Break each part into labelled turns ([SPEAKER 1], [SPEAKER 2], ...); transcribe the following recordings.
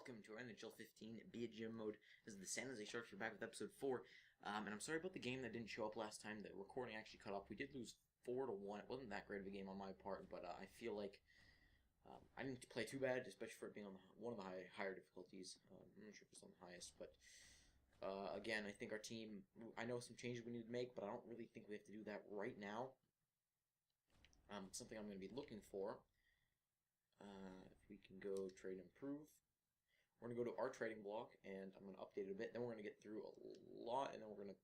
[SPEAKER 1] welcome to our NHL 15 Be a Gym Mode. This is the San Jose Sharks. We're back with episode 4. And I'm sorry about the game that didn't show up last time. The recording actually cut off. We did lose 4-1. It wasn't that great of a game on my part, but I feel like I didn't play too bad, especially for it being on one of the higher difficulties. I'm not sure if it's on the highest, but again, I think our team, I know some changes we need to make, but I don't really think we have to do that right now. Something I'm going to be looking for. If we can go trade improve, we're going to go to our trading block, and I'm going to update it a bit. Then we're going to get through a lot, and then we're going to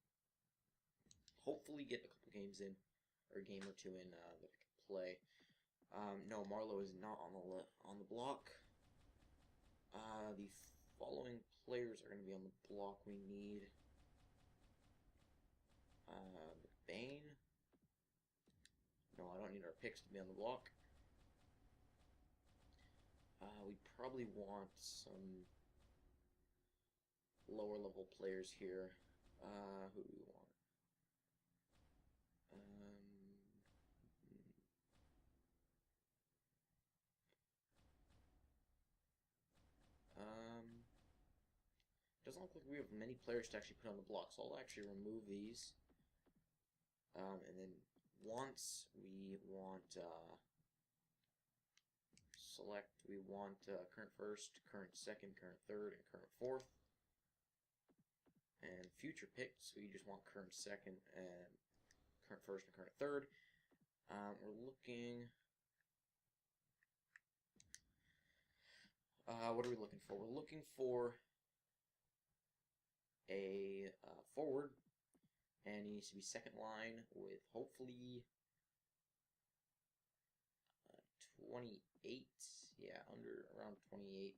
[SPEAKER 1] hopefully get a couple games in, or a game or two in that we can play. No, Marlowe is not on the block. The following players are going to be on the block. We need McBain. No, I don't need our picks to be on the block. We probably want some lower level players here. Who do we want? Doesn't look like we have many players to actually put on the block, so I'll actually remove these. And then once we want select, we want current first, current second, current third, and current fourth. And future picks, we just want current second and current first and current third. We're looking. What are we looking for? We're looking for a forward, and he needs to be second line with hopefully 28. Yeah, around 28.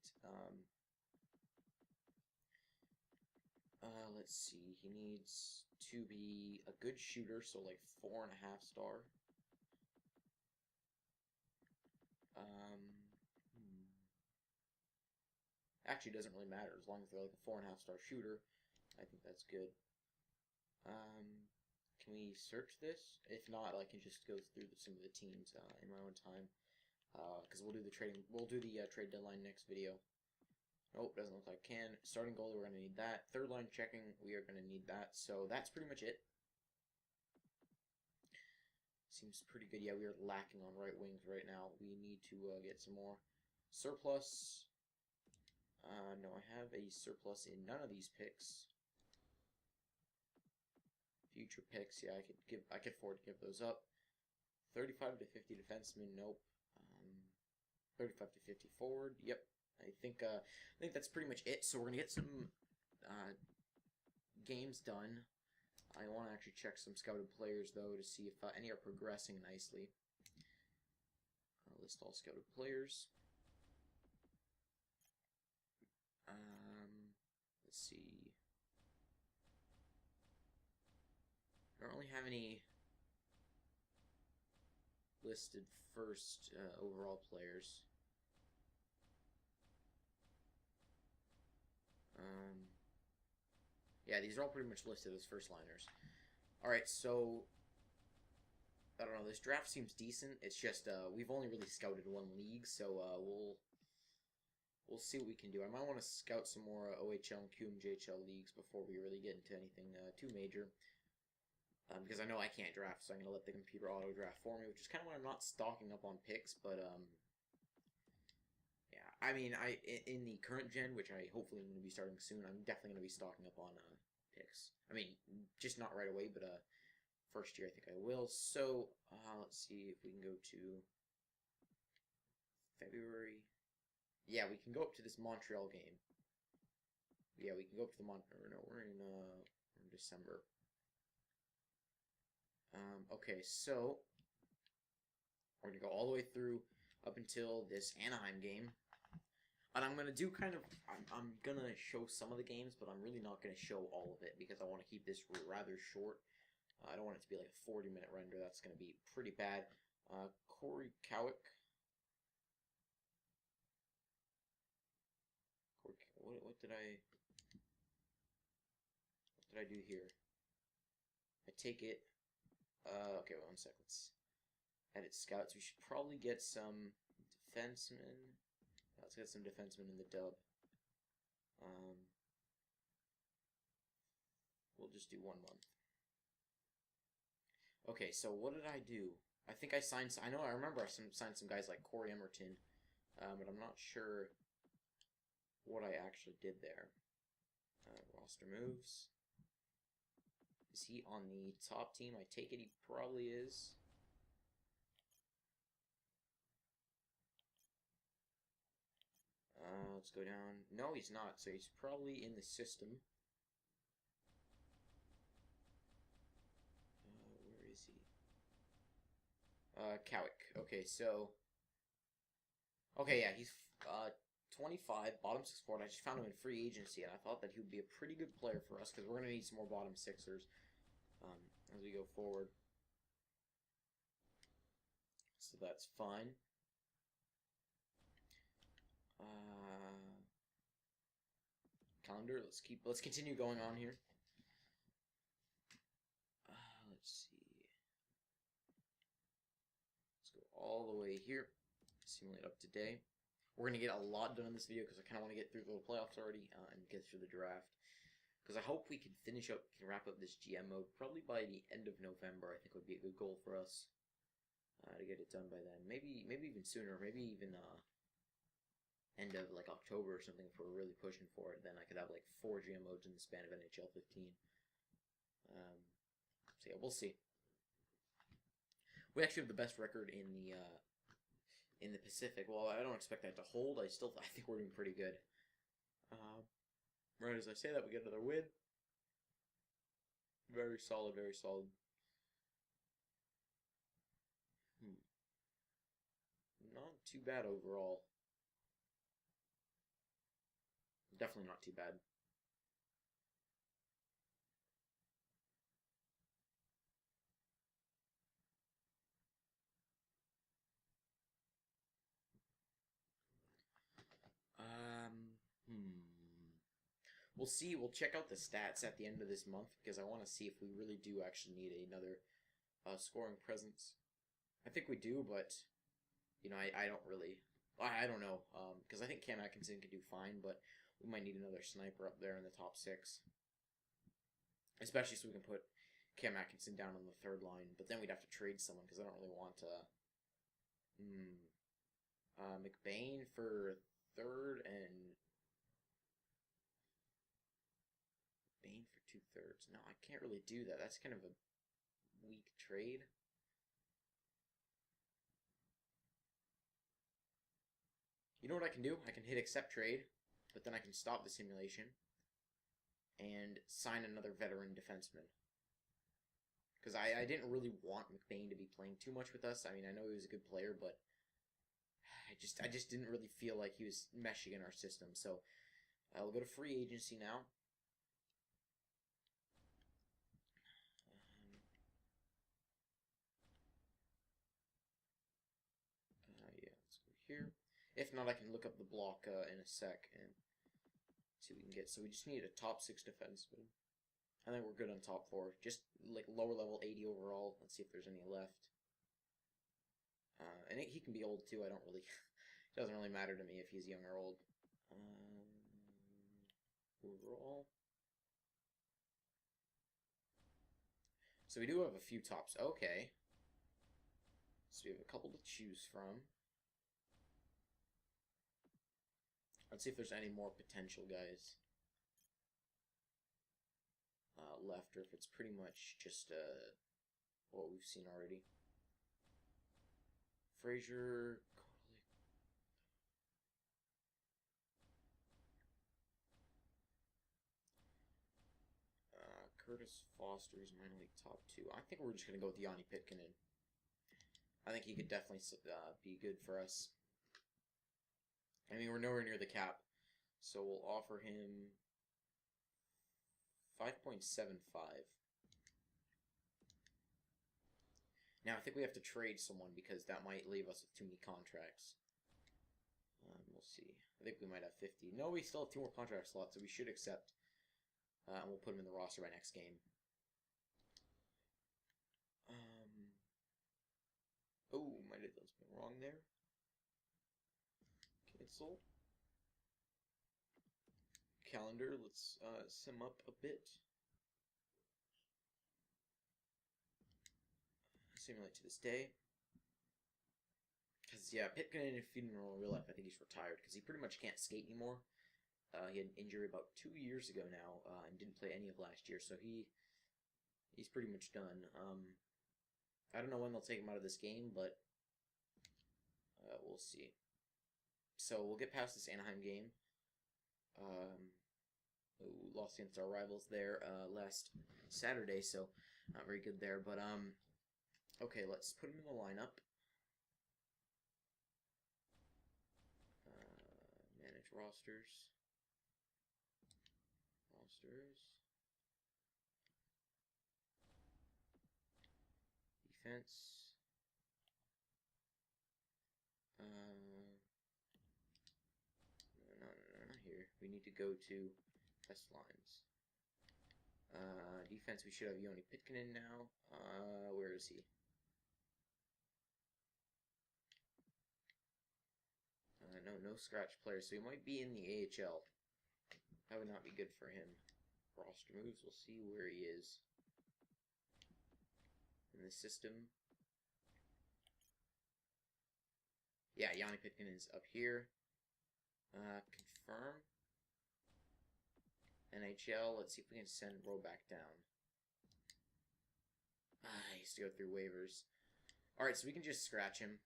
[SPEAKER 1] Let's see. He needs to be a good shooter, so like 4.5 star. Actually, it doesn't really matter as long as they're like a 4.5 star shooter. I think that's good. Can we search this? If not, I can just go through some of the teams in my own time. Because we'll do the trade deadline next video. Nope, doesn't look like I can. Starting goalie, we're going to need that. Third line checking, we are going to need that. So that's pretty much it. Seems pretty good. Yeah, we are lacking on right wings right now. We need to get some more surplus. No, I have a surplus in none of these picks. Future picks, yeah, I could afford to give those up. 35 to 50 defensemen, nope. 35 to 50 forward, yep. I think that's pretty much it. So we're gonna get some games done. I want to actually check some scouted players though to see if any are progressing nicely. List all scouted players. Let's see. I don't really have any listed first overall players. Yeah, these are all pretty much listed as first liners. Alright, so I don't know, this draft seems decent. It's just we've only really scouted one league, so we'll see what we can do. I might want to scout some more OHL and QMJHL leagues before we really get into anything too major. Because I know I can't draft, so I'm going to let the computer auto-draft for me, which is kind of why I'm not stocking up on picks, but, yeah, I mean, in the current gen, which I hopefully am going to be starting soon, I'm definitely going to be stocking up on, picks. I mean, just not right away, but, first year I think I will. So, let's see if we can go to February. Yeah, we can go up to this Montreal game. Yeah, we can go up to the Montreal. No, we're in December. Okay, so we're going to go all the way through up until this Anaheim game. And I'm going to do I'm going to show some of the games, but I'm really not going to show all of it because I want to keep this rather short. I don't want it to be like a 40-minute render. That's going to be pretty bad. Corey Cowick. What did I do here? I take it. Okay, 1 sec. Let's edit scouts. We should probably get some defensemen. Let's get some defensemen in the dub. We'll just do 1 month. Okay, so what did I do? I think I signed. I remember I signed some guys like Corey Emerton, but I'm not sure what I actually did there. Roster moves. Is he on the top team? I take it he probably is. Let's go down. No, he's not. So he's probably in the system. Where is he? Cowick. Okay, so... Okay, yeah, he's 25, bottom 6 forward. I just found him in free agency, and I thought that he would be a pretty good player for us, because we're going to need some more bottom sixers as we go forward. So that's fine. Calendar. Let's continue going on here. Let's see. Let's go all the way here. Simulate up to day. We're gonna get a lot done in this video because I kind of want to get through the playoffs already and get through the draft. Because I hope we can wrap up this GM mode probably by the end of November. I think would be a good goal for us to get it done by then. Maybe even sooner. Maybe even end of like October or something if we're really pushing for it. Then I could have like 4 GM modes in the span of NHL 15. So yeah, we'll see. We actually have the best record in the Pacific. Well, I don't expect that to hold. I think we're doing pretty good. Right as I say that, we get another win. Very solid, very solid. Not too bad overall. Definitely not too bad. We'll see. We'll check out the stats at the end of this month because I want to see if we really do actually need another scoring presence. I think we do, but you know, I don't really. I don't know because I think Cam Atkinson can do fine, but we might need another sniper up there in the top 6, especially so we can put Cam Atkinson down on the 3rd line. But then we'd have to trade someone because I don't really want to. McBain for 3rd and Bain for 2/3. No, I can't really do that. That's kind of a weak trade. You know what I can do? I can hit accept trade, but then I can stop the simulation and sign another veteran defenseman. Because I didn't really want McBain to be playing too much with us. I mean, I know he was a good player, but I just didn't really feel like he was meshing in our system. So I'll go to free agency now. Yeah, let's go here. If not, I can look up the block in a sec and see what we can get. So we just need a top 6 defenseman. I think we're good on top 4. Just like lower level 80 overall. Let's see if there's any left. And he can be old too. I don't really. It doesn't really matter to me if he's young or old. Overall. So we do have a few tops. Okay. So we have a couple to choose from. Let's see if there's any more potential guys left, or if it's pretty much just what we've seen already. Frazier, Curtis Foster's minor league top 2. I think we're just gonna go with Yanni Pitkinen. I think he could definitely be good for us. I mean, we're nowhere near the cap, so we'll offer him 5.75. Now, I think we have to trade someone because that might leave us with too many contracts. We'll see. I think we might have 50. No, we still have 2 more contract slots, so we should accept. And we'll put him in the roster by next game. Oh, might have done something wrong there. Cancel. calendar. Let's sum up a bit. Simulate to this day. Because, yeah, Pitkin, if you know in real life, I think he's retired. Because he pretty much can't skate anymore. He had an injury about 2 years ago now, and didn't play any of last year. So he's pretty much done. I don't know when they'll take him out of this game, but we'll see. So we'll get past this Anaheim game. Lost against our rivals there last Saturday, so not very good there. But okay, let's put him in the lineup. Manage rosters. Defense. No, not here. We need to go to test lines. Defense, we should have Joni Pitkinen now. Where is he? No scratch players, so he might be in the AHL. That would not be good for him. Roster moves, we'll see where he is in the system. Yeah, Joni Pitkinen is up here. Confirm. NHL, let's see if we can send Rowe back down. He has to go through waivers. Alright, so we can just scratch him.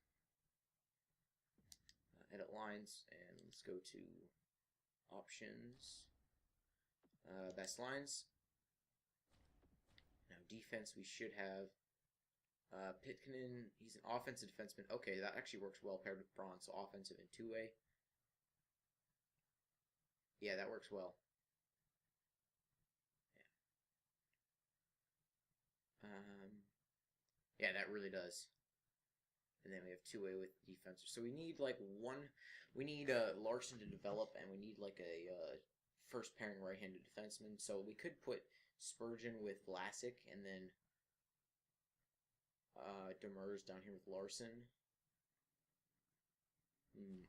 [SPEAKER 1] Edit lines, and let's go to options. Best lines. Now defense, we should have Pitkinen. He's an offensive defenseman. Okay, that actually works well paired with Braun, so offensive and two-way. Yeah, that works well. Yeah, that really does. And then we have two-way with defense. So we need like we need Larson to develop, and we need like a first pairing right-handed defenseman. So we could put Spurgeon with Vlasic, and then Demers down here with Larson.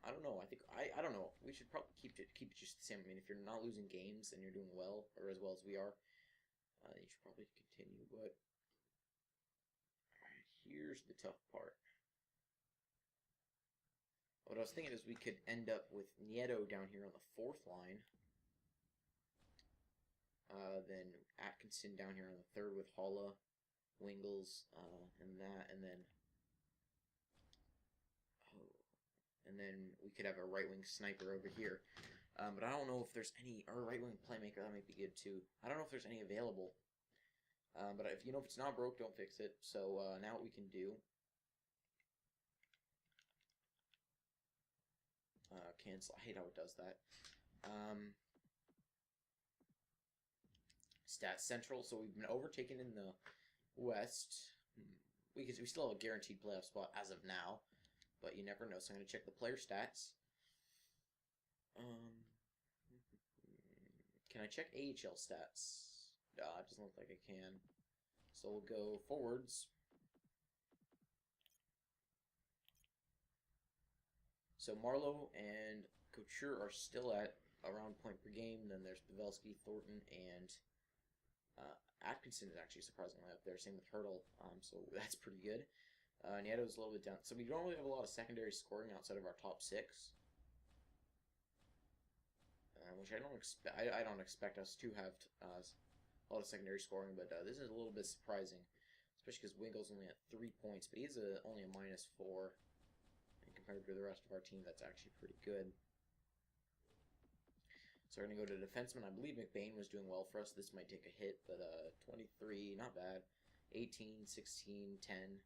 [SPEAKER 1] I don't know. I don't know. We should probably keep it just the same. I mean, if you're not losing games and you're doing well, or as well as we are, you should probably continue. But here's the tough part. What I was thinking is we could end up with Nieto down here on the fourth line. Then Atkinson down here on the third with Holla, Wingles, and then we could have a right wing sniper over here. But I don't know if there's any, or a right wing playmaker, that might be good too. I don't know if there's any available. But if you know if it's not broke, don't fix it. So now what we can do. Cancel. I hate how it does that. Stats Central. So we've been overtaken in the West. We still have a guaranteed playoff spot as of now, but you never know. So I'm going to check the player stats. Can I check AHL stats? It doesn't look like I can. So we'll go forwards. So Marlowe and Couture are still at around point per game. Then there's Pavelski, Thornton, and Atkinson is actually surprisingly up there. Same with Hurdle. So that's pretty good. Nieto's a little bit down. So we don't really have a lot of secondary scoring outside of our top six, which I don't expect. I don't expect us to have a lot of secondary scoring, but this is a little bit surprising, especially because Winkle's only at 3 points, but he's only a -4. Compared to the rest of our team, that's actually pretty good. So we're going to go to defenseman. I believe McBain was doing well for us. This might take a hit, but 23, not bad. 18, 16, 10.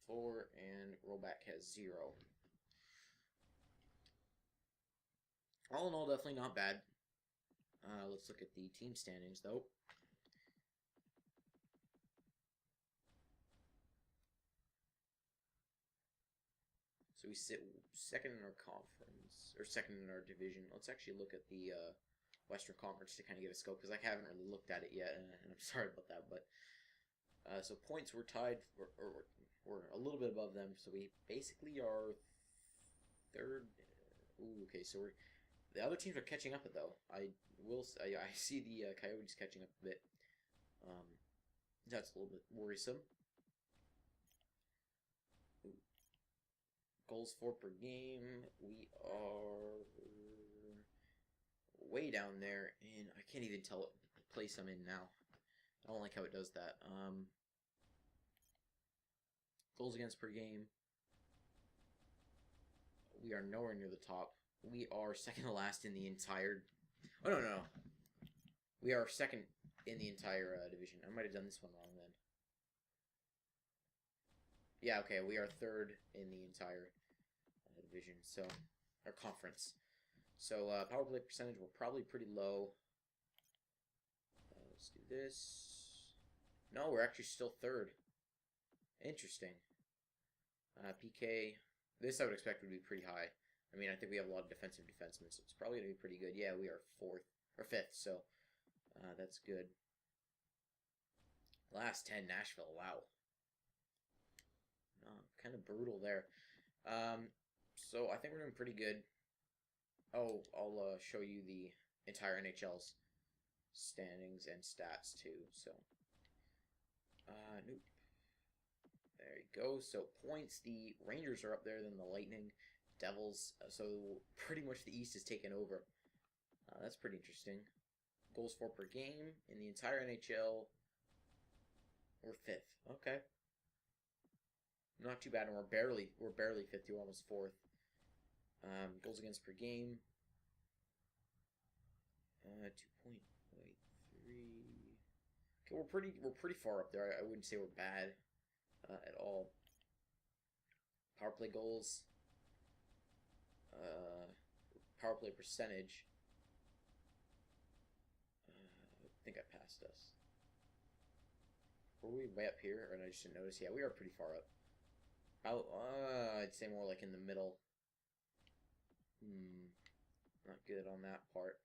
[SPEAKER 1] 4, and rollback has 0. All in all, definitely not bad. Let's look at the team standings, though. So we sit second in our conference, or second in our division. Let's actually look at the Western Conference to kind of get a scope, because I haven't really looked at it yet, and I'm sorry about that. But so points, we're tied, or we're a little bit above them, so we basically are third. Ooh, okay, so The other teams are catching up, though. I see the Coyotes catching up a bit. That's a little bit worrisome. Ooh. Goals for per game. We are way down there, and I can't even tell what place I'm in now. I don't like how it does that. Goals against per game. We are nowhere near the top. We are second to last in the entire... Oh, no. We are second in the entire division. I might have done this one wrong then. Yeah, okay, we are third in the entire division, so... Our conference. So, power play percentage, we're probably pretty low. Let's do this. No, we're actually still third. Interesting. PK... This I would expect would be pretty high. I mean, I think we have a lot of defensive defensemen, so it's probably going to be pretty good. Yeah, we are fifth, so that's good. Last 10, Nashville. Wow. Kind of brutal there. So I think we're doing pretty good. Oh, I'll show you the entire NHL's standings and stats too. So, nope. There you go. So points, the Rangers are up there, then the Lightning, Devils. So pretty much the East is taken over. That's pretty interesting. Goals for per game in the entire NHL. We're fifth. Okay. Not too bad, and we're barely fifth. We're almost fourth. Goals against per game. 2.3. Okay, we're pretty far up there. I wouldn't say we're bad. At all. Power play goals. Power play percentage. I think I passed us. Were we way up here? Or I just didn't notice? Yeah, we are pretty far up. I'd say more like in the middle. Not good on that part.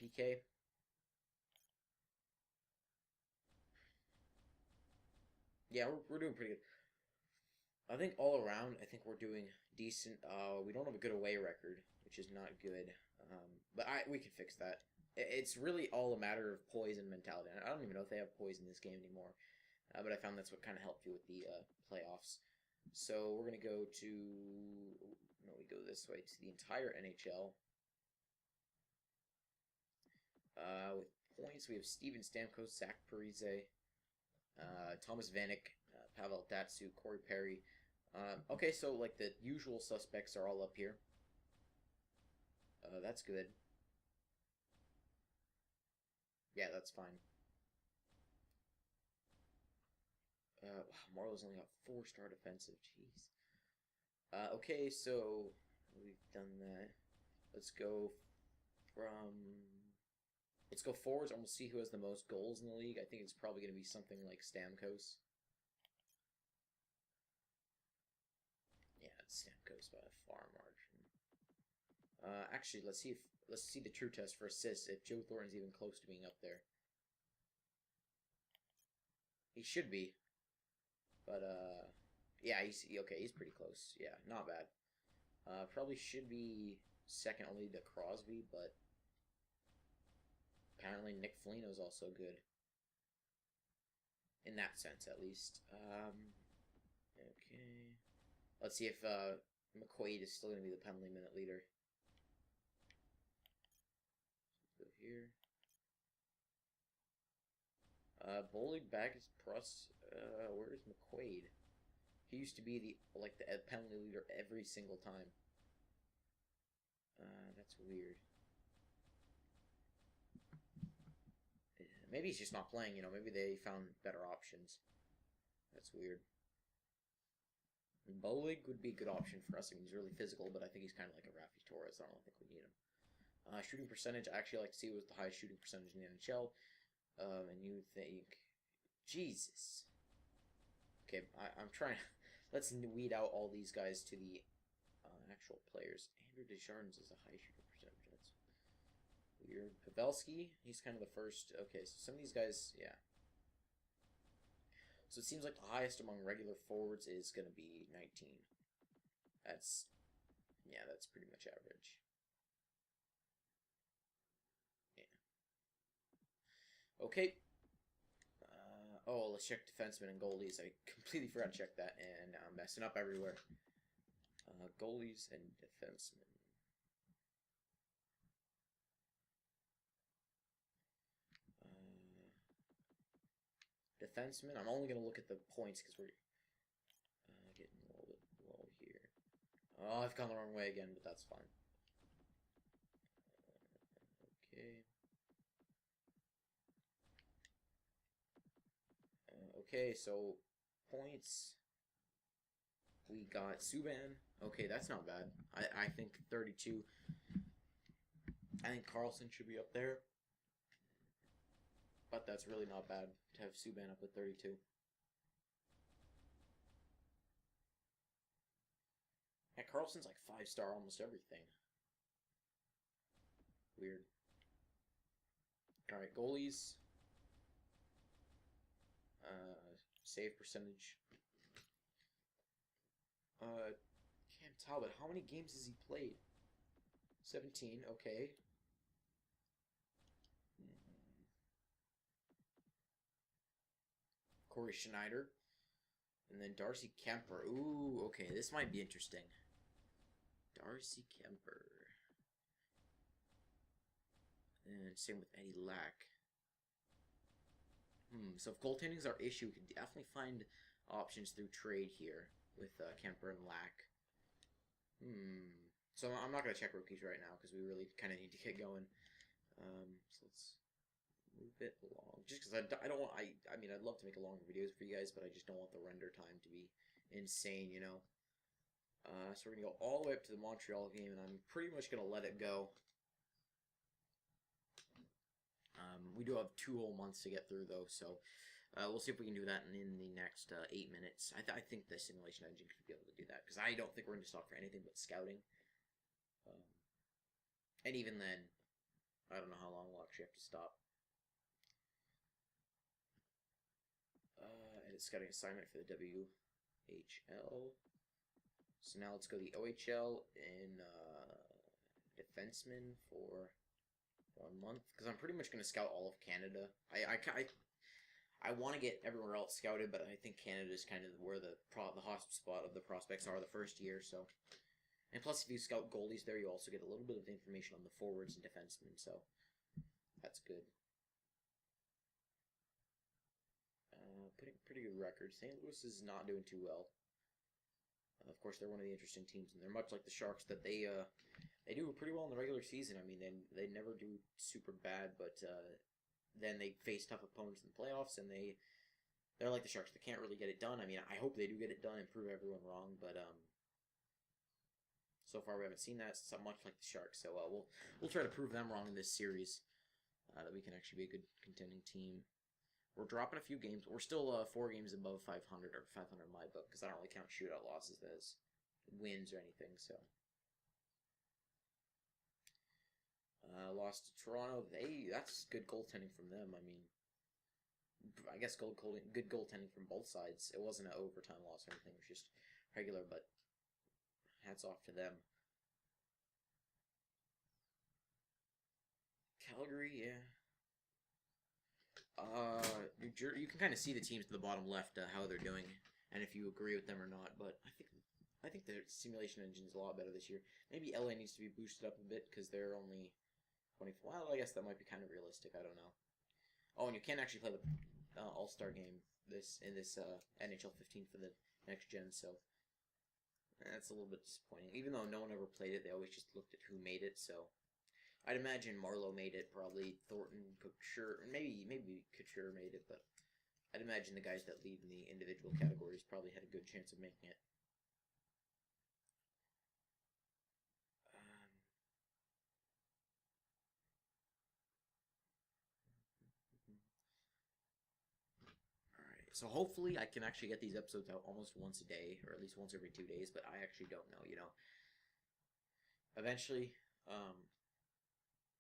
[SPEAKER 1] PK. Yeah, we're doing pretty good. I think all around, I think we're doing decent. We don't have a good away record, which is not good. But we can fix that. It's really all a matter of poise and mentality. I don't even know if they have poise in this game anymore. But I found that's what kind of helped you with the playoffs. So we're going to go to... No, we go this way to the entire NHL. With points, we have Steven Stamkos, Zach Parise, Thomas Vanek, Pavel Datsyuk, Corey Perry. Okay, so like the usual suspects are all up here. That's good. Yeah, that's fine. Wow, Marlowe's only got 4-star defensive. Jeez. Okay, so we've done that. Let's go forwards, and we'll see who has the most goals in the league. I think it's probably going to be something like Stamkos. Yeah, it's Stamkos by a far margin. Actually, let's see the true test for assists. If Joe Thornton's even close to being up there, he should be. But yeah, he's okay. He's pretty close. Yeah, not bad. Probably should be second only to Crosby, but apparently Nick Foligno's also good. In that sense, at least. Okay. Let's see if McQuaid is still going to be the penalty minute leader. Go here. Bolig back is Pruss. Where is McQuaid? He used to be the penalty leader every single time. That's weird. Maybe he's just not playing, you know, maybe they found better options. That's weird. Bolig would be a good option for us. I mean, he's really physical, but I think he's kind of like a Rafi Torres. I don't think we need him. Shooting percentage, I actually like to see who was the highest shooting percentage in the NHL. And you think... Jesus. Okay, I'm trying... Let's weed out all these guys to the actual players. Andrew Desjardins is a high shooting percentage. That's weird. Pavelski, he's kind of the first. Okay, so some of these guys, yeah. So it seems like the highest among regular forwards is going to be 19. That's pretty much average. Okay. Oh, let's check defensemen and goalies. I completely forgot to check that, and I'm messing up everywhere. Goalies and defensemen. Defensemen. I'm only going to look at the points because we're getting a little bit low here. Oh, I've gone the wrong way again, but that's fine. Okay. Okay, so points. We got Subban. Okay, that's not bad. I think 32. I think Carlson should be up there. But that's really not bad to have Subban up at 32. Yeah, Carlson's like 5-star almost everything. Weird. Alright, goalies. Save percentage. Cam Talbot, how many games has he played? 17, okay. Corey Schneider. And then Darcy Kemper. Ooh, okay, this might be interesting. Darcy Kemper. And same with Eddie Lack. So if goaltending's our issue, we can definitely find options through trade here with Kemper and Lack. So I'm not going to check rookies right now because we really kind of need to get going. So let's move it along. Just because I don't want... I mean, I'd love to make longer videos for you guys, but I just don't want the render time to be insane, you know? So we're going to go all the way up to the Montreal game, and I'm pretty much going to let it go. We do have 2 whole months to get through, though, so we'll see if we can do that in the next 8 minutes. I think the simulation engine could be able to do that, because I don't think we're going to stock for anything but scouting. And even then, I don't know how long we'll actually have to stop. Edit scouting assignment for the WHL. So now let's go to the OHL in defenseman for 1 month, because I'm pretty much going to scout all of Canada. I want to get everywhere else scouted, but I think Canada is kind of where the hotspot of the prospects are the first year. So, and plus, if you scout goalies there, you also get a little bit of information on the forwards and defensemen. So, that's good. Pretty good record. St. Louis is not doing too well. Of course, they're one of the interesting teams, and they're much like the Sharks that they do pretty well in the regular season. I mean, they never do super bad, but then they face tough opponents in the playoffs, and they're like the Sharks. They can't really get it done. I mean, I hope they do get it done and prove everyone wrong, but so far we haven't seen that. So much like the Sharks, so we'll try to prove them wrong in this series, that we can actually be a good contending team. We're dropping a few games. We're still 4 games above 500, or 500 in my book, because I don't really count shootout losses as wins or anything, so. Lost to Toronto. That's good goaltending from them. I mean, I guess good goaltending from both sides. It wasn't an overtime loss or anything. It was just regular, but hats off to them. Calgary, yeah. You can kind of see the teams to the bottom left, how they're doing, and if you agree with them or not. But I think the simulation engine is a lot better this year. Maybe LA needs to be boosted up a bit because they're only 24. Well, I guess that might be kind of realistic. I don't know. Oh, and you can't actually play the All-Star game in this NHL 15 for the next gen, so that's a little bit disappointing. Even though no one ever played it, they always just looked at who made it. So I'd imagine Marlowe made it, probably Thornton, Couture, maybe Couture made it, but I'd imagine the guys that lead in the individual categories probably had a good chance of making it. Alright, so hopefully I can actually get these episodes out almost once a day, or at least once every 2 days, but I actually don't know, you know. Eventually,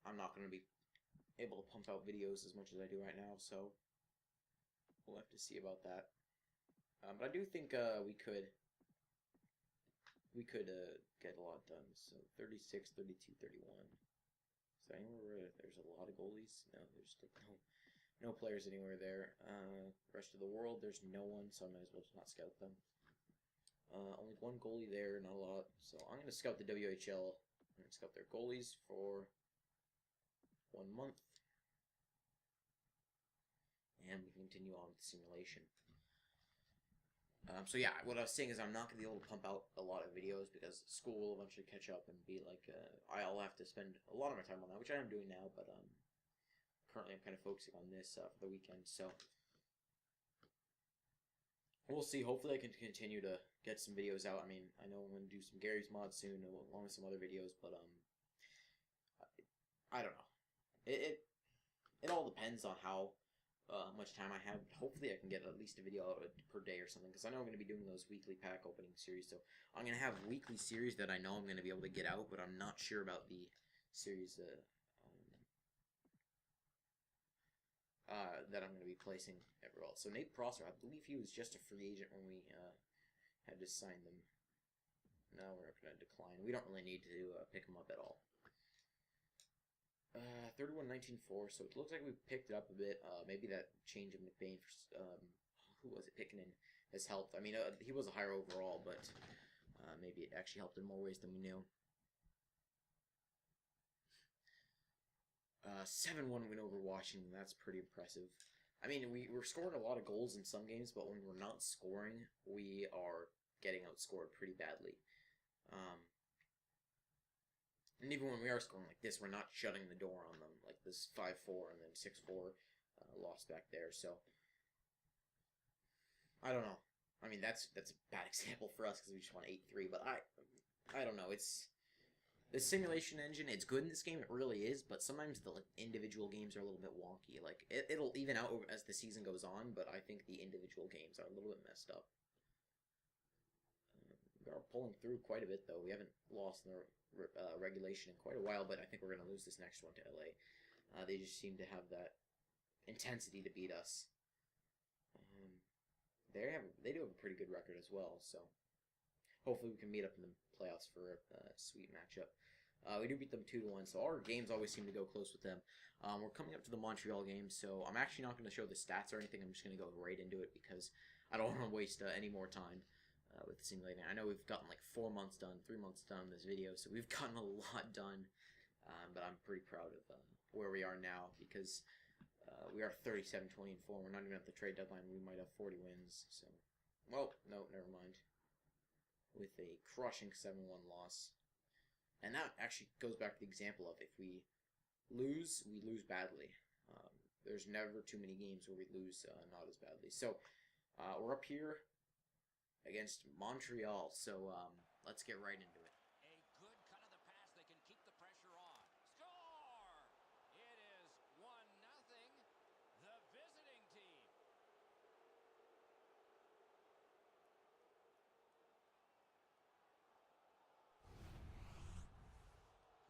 [SPEAKER 1] I'm not going to be able to pump out videos as much as I do right now, so we'll have to see about that. But I do think we could get a lot done. So 36, 32, 31. So anywhere where there's a lot of goalies? No, there's like No players anywhere there. Rest of the world, there's no one, so I might as well just not scout them. Only one goalie there, not a lot. So I'm going to scout the WHL. I'm going to scout their goalies for 1 month. And we continue on with the simulation. So yeah, what I was saying is I'm not going to be able to pump out a lot of videos because school will eventually catch up and be like, I'll have to spend a lot of my time on that, which I am doing now, but currently I'm kind of focusing on this for the weekend, so we'll see. Hopefully I can continue to get some videos out. I mean, I know I'm going to do some Gary's mod soon, along with some other videos, but I don't know. It all depends on how much time I have. Hopefully I can get at least a video out per day or something, because I know I'm going to be doing those weekly pack opening series, so I'm going to have weekly series that I know I'm going to be able to get out, but I'm not sure about the series that I'm going to be placing everywhere else. So Nate Prosser, I believe he was just a free agent when we had to sign them. Now we're going to decline. We don't really need to pick him up at all. 31-19-4, so it looks like we've picked it up a bit. Maybe that change of McBain for, who was it, Pickenen, has helped. I mean, he was a higher overall, but maybe it actually helped in more ways than we knew. 7-1 win over Washington. That's pretty impressive. I mean, we're scoring a lot of goals in some games, but when we're not scoring, we are getting outscored pretty badly. And even when we are scoring like this, we're not shutting the door on them. Like this 5-4 and then 6-4 loss back there. So, I don't know. I mean, that's a bad example for us because we just won 8-3. But I don't know. It's the simulation engine. It's good in this game. It really is. But sometimes the individual games are a little bit wonky. Like it'll even out as the season goes on. But I think the individual games are a little bit messed up. We are pulling through quite a bit though. We haven't lost in the regulation in quite a while, but I think we're going to lose this next one to LA. They just seem to have that intensity to beat us. They do have a pretty good record as well, so hopefully we can meet up in the playoffs for a sweet matchup. We do beat them 2-1, so our games always seem to go close with them. We're coming up to the Montreal game, so I'm actually not going to show the stats or anything. I'm just going to go right into it because I don't want to waste any more time with simulating. I know we've gotten like 4 months done, 3 months done in this video, so we've gotten a lot done, but I'm pretty proud of where we are now because we are 37-20-4. We're not even at the trade deadline. We might have 40 wins, so, well, no, never mind. With a crushing 7-1 loss. And that actually goes back to the example of if we lose, we lose badly. There's never too many games where we lose not as badly. So, we're up here against Montreal, so let's get right into it.
[SPEAKER 2] A good cut of the pass. They can keep the pressure on. Score! It is 1-0. The visiting team.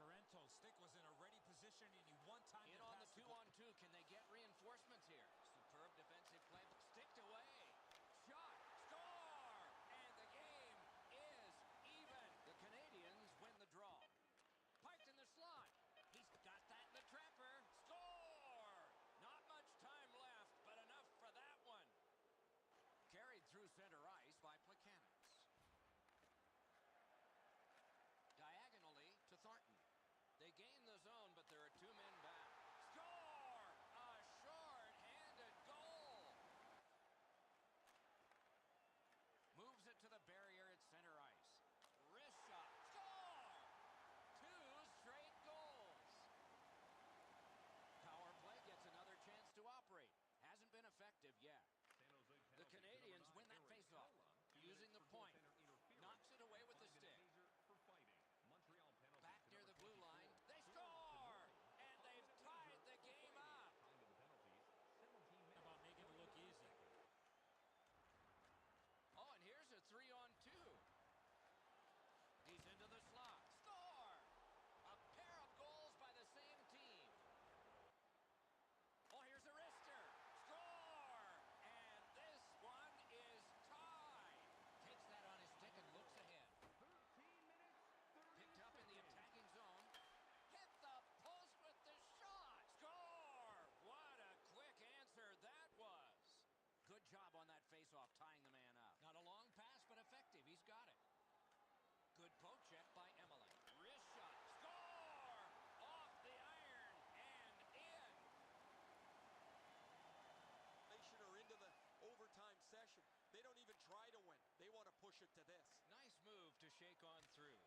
[SPEAKER 2] Parental stick was in a ready position, and he one time in on the 2-on-2. Can they get reinforcements here? Superb defensive play. Sticked away. Shot. Score! And the game is even. The shake on through.